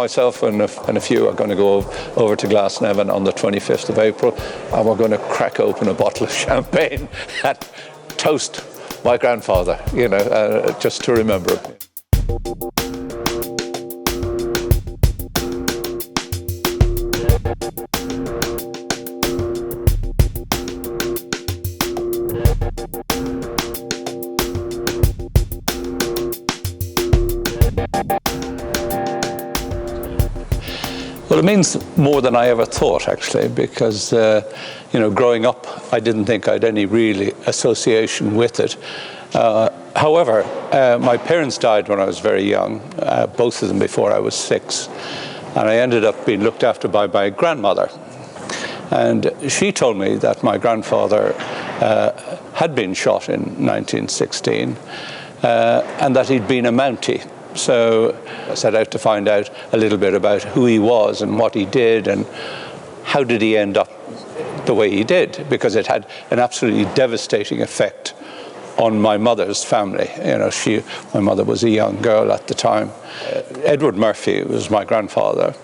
myself and a few are going to go over to Glasnevin on the 25th of April, and we're going to crack open a bottle of champagne and toast my grandfather, just to remember him. Well, it means more than I ever thought, actually, because, growing up, I didn't think I had any really association with it. However, my parents died when I was very young, both of them before I was 6, and I ended up being looked after by my grandmother. And she told me that my grandfather had been shot in 1916 and that he'd been a Mountie. So I set out to find out a little bit about who he was and what he did and how did he end up the way he did, because it had an absolutely devastating effect on my mother's family. My mother was a young girl at the time. Edward Murphy was my grandfather.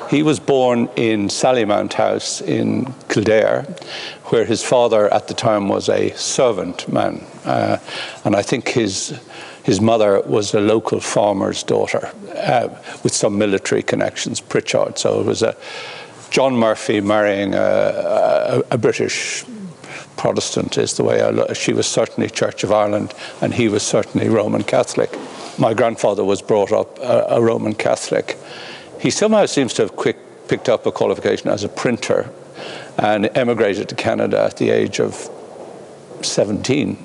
He was born in Sallymount House in Kildare, where his father at the time was a servant man. And I think his mother was a local farmer's daughter with some military connections, Pritchard. So it was John Murphy marrying a British Protestant is the way I look. She was certainly Church of Ireland and he was certainly Roman Catholic. My grandfather was brought up a Roman Catholic. He somehow seems to have picked up a qualification as a printer and emigrated to Canada at the age of 17,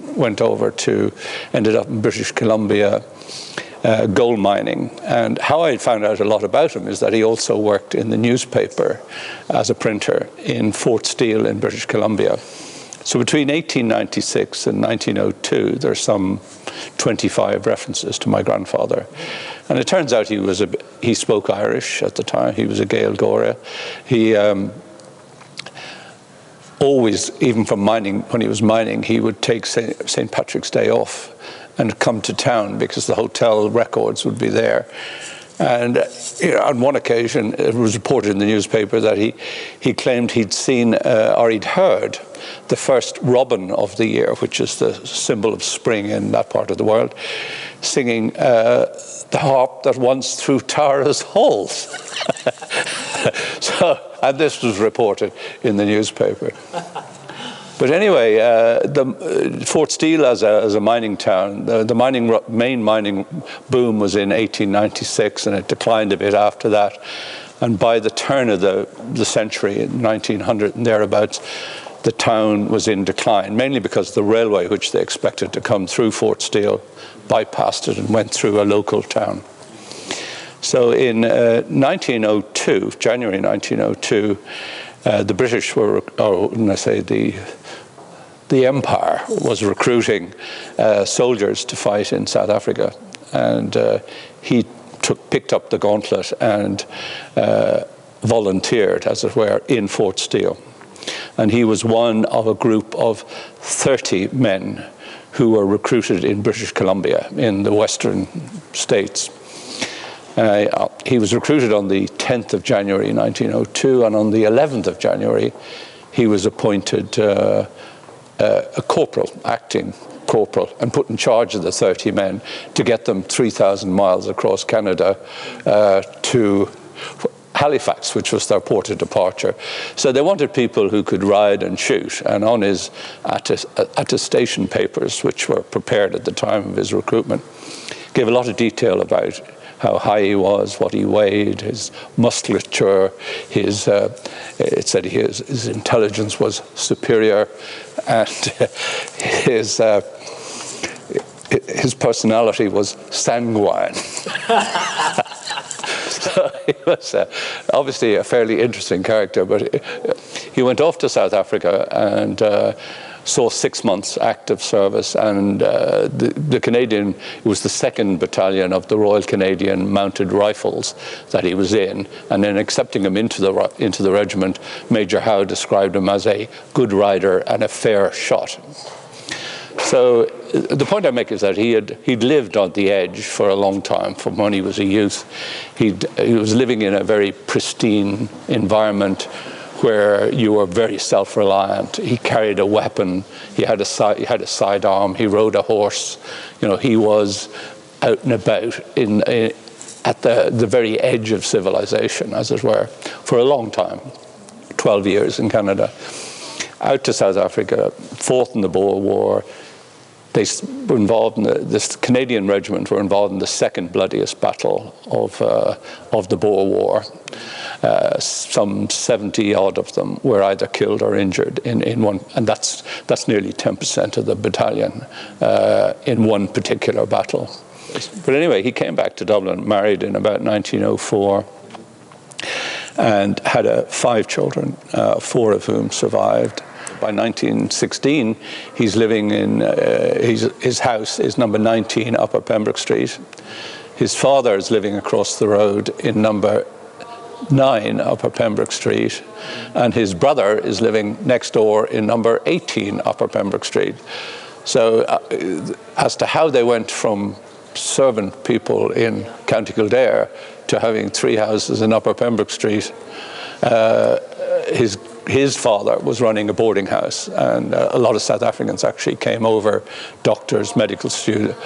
ended up in British Columbia gold mining. And how I found out a lot about him is that he also worked in the newspaper as a printer in Fort Steele in British Columbia. So between 1896 and 1902, there's some 25 references to my grandfather. And it turns out he spoke Irish at the time. He was a Gael Góra. He always, even from mining, when he was mining, he would take St. Patrick's Day off and come to town because the hotel records would be there. And on one occasion, it was reported in the newspaper that he claimed he'd seen or he'd heard the first robin of the year, which is the symbol of spring in that part of the world, singing the harp that once through Tara's halls. And this was reported in the newspaper. But anyway, Fort Steele as a mining town, the main mining boom was in 1896, and it declined a bit after that. And by the turn of the century, in 1900 and thereabouts, the town was in decline, mainly because the railway, which they expected to come through Fort Steele, bypassed it and went through a local town. So in 1902, January 1902, the British were, the Empire was recruiting soldiers to fight in South Africa, and he picked up the gauntlet and volunteered, as it were, in Fort Steele. And he was one of a group of 30 men who were recruited in British Columbia, in the western states. He was recruited on the 10th of January 1902, and on the 11th of January he was appointed a corporal, acting corporal, and put in charge of the 30 men to get them 3,000 miles across Canada to Halifax, which was their port of departure. So they wanted people who could ride and shoot, and on his attestation papers, which were prepared at the time of his recruitment, gave a lot of detail about how high he was, what he weighed, his musculature, it said his intelligence was superior, and his personality was sanguine. So he was obviously a fairly interesting character, but he went off to South Africa and saw 6 months active service, and the Canadian, it was the 2nd Battalion of the Royal Canadian Mounted Rifles that he was in, and then accepting him into the regiment, Major Howe described him as a good rider and a fair shot. So the point I make is that he'd lived on the edge for a long time. From when he was a youth, he was living in a very pristine environment where you were very self-reliant. He carried a weapon. He had a sidearm. He rode a horse. You know, he was out and about at the very edge of civilization, as it were, for a long time. 12 years in Canada. Out to South Africa, fought in the Boer War. They were involved in this Canadian regiment were involved in the second bloodiest battle of the Boer War. Some 70 odd of them were either killed or injured in one, and that's nearly 10% of the battalion in one particular battle. But anyway, he came back to Dublin, married in about 1904, and had 5 children, 4 of whom survived. By 1916, he's living in his house is number 19 Upper Pembroke Street. His father is living across the road in number 9 Upper Pembroke Street, and his brother is living next door in number 18 Upper Pembroke Street. So as to how they went from servant people in County Kildare to having 3 houses in Upper Pembroke Street, his father was running a boarding house, and a lot of South Africans actually came over, doctors, medical students,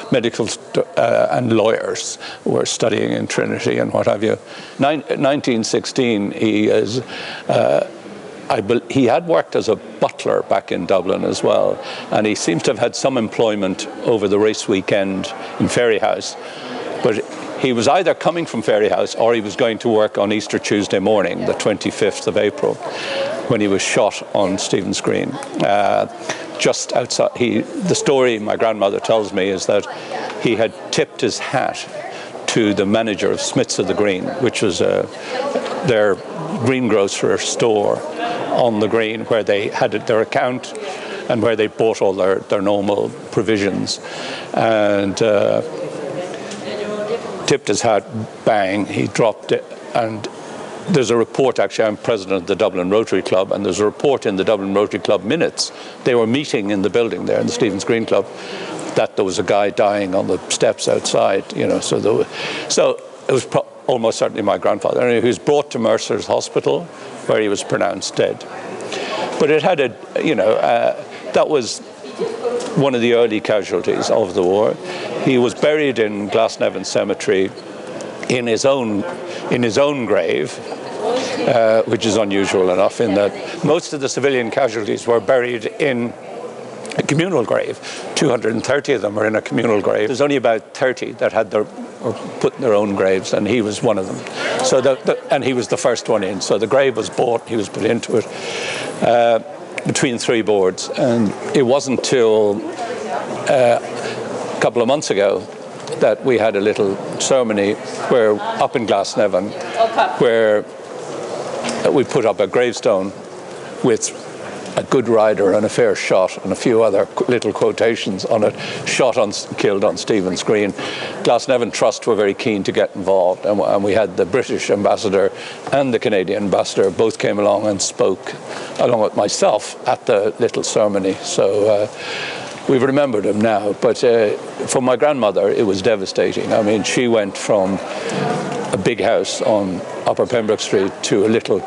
and lawyers who were studying in Trinity and what have you. 1916, he had worked as a butler back in Dublin as well, and he seems to have had some employment over the race weekend in Ferryhouse, but he was either coming from Ferryhouse or he was going to work on Easter Tuesday morning, the 25th of April, when he was shot on Stephen's Green. Just outside, the story my grandmother tells me is that he had tipped his hat to the manager of Smith's of the Green, which was their greengrocer store on the Green, where they had their account and where they bought all their normal provisions. And tipped his hat, bang, he dropped it. And there's a report, actually, I'm president of the Dublin Rotary Club, and there's a report in the Dublin Rotary Club minutes. They were meeting in the building there in the Stephen's Green Club, that there was a guy dying on the steps outside, you know. So it was almost certainly my grandfather. And he was brought to Mercer's Hospital, where he was pronounced dead. But it had that was one of the early casualties of the war. He was buried in Glasnevin Cemetery in his own grave, which is unusual enough in that most of the civilian casualties were buried in a communal grave. 230 of them were in a communal grave. There's only about 30 that had put in their own graves, and he was one of them. So and he was the first one in. So the grave was bought, he was put into it between 3 boards, and it wasn't till a couple of months ago that we had a little ceremony where up in Glasnevin, where we put up a gravestone with a good rider and a fair shot and a few other little quotations on it, killed on Stephen's Green. Glasnevin Trust were very keen to get involved, and we had the British ambassador and the Canadian ambassador both came along and spoke along with myself at the little ceremony. So we've remembered him now, but for my grandmother it was devastating. I mean, she went from a big house on Upper Pembroke Street to a little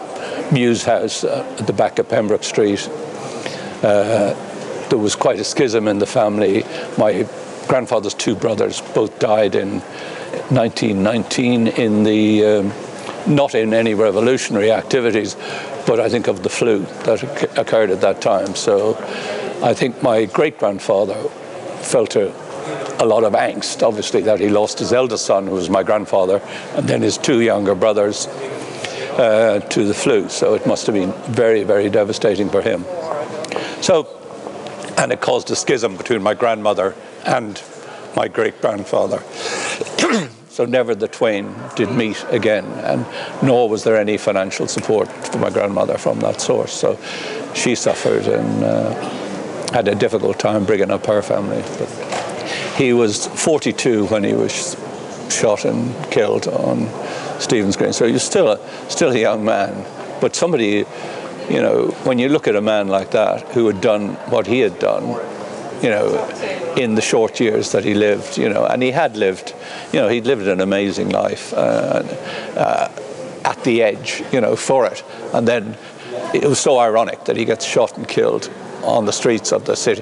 Mews house at the back of Pembroke Street. There was quite a schism in the family. My grandfather's 2 brothers both died in 1919 in the not in any revolutionary activities, but I think of the flu that occurred at that time. So I think my great-grandfather felt a lot of angst, obviously, that he lost his eldest son, who was my grandfather, and then his 2 younger brothers to the flu. So it must have been very, very devastating for him. And it caused a schism between my grandmother and my great-grandfather. So never the twain did meet again, and nor was there any financial support for my grandmother from that source. So she suffered and had a difficult time bringing up her family. But he was 42 when he was shot and killed on Stephen's Green. So he was still a young man. But somebody, you know, when you look at a man like that who had done what he had done, in the short years that he lived, and he had lived, he'd lived an amazing life at the edge, for it. And then it was so ironic that he gets shot and killed on the streets of the city,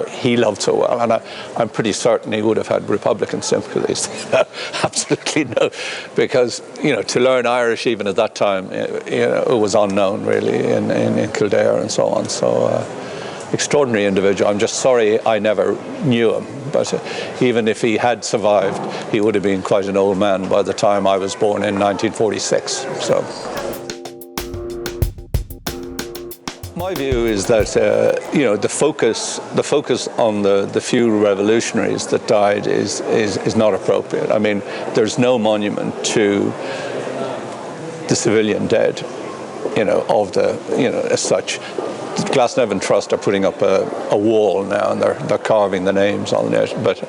he loved so well. And I'm pretty certain he would have had Republican sympathies. Absolutely no, because, to learn Irish even at that time, it was unknown really in Kildare and so on. So extraordinary individual. I'm just sorry I never knew him. But even if he had survived, he would have been quite an old man by the time I was born in 1946. So. My view is that the focus on the few revolutionaries that died is not appropriate. I mean, there's no monument to the civilian dead, of the as such. The Glasnevin Trust are putting up a wall now, and they're carving the names on it. But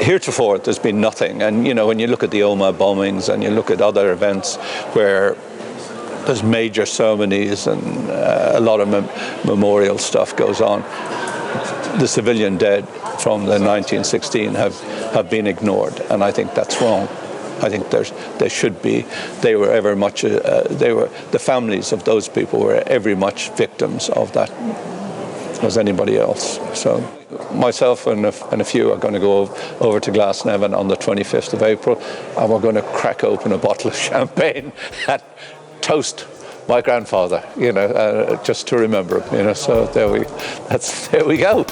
heretofore, there's been nothing. And when you look at the Omagh bombings and you look at other events where there's major ceremonies and a lot of memorial stuff goes on, the civilian dead from the 1916 have been ignored, and I think that's wrong. I think they were ever much, the families of those people were every much victims of that as anybody else. So myself and a few are going to go over to Glasnevin on the 25th of April, and we're going to crack open a bottle of champagne and toast my grandfather, just to remember him, so there we go.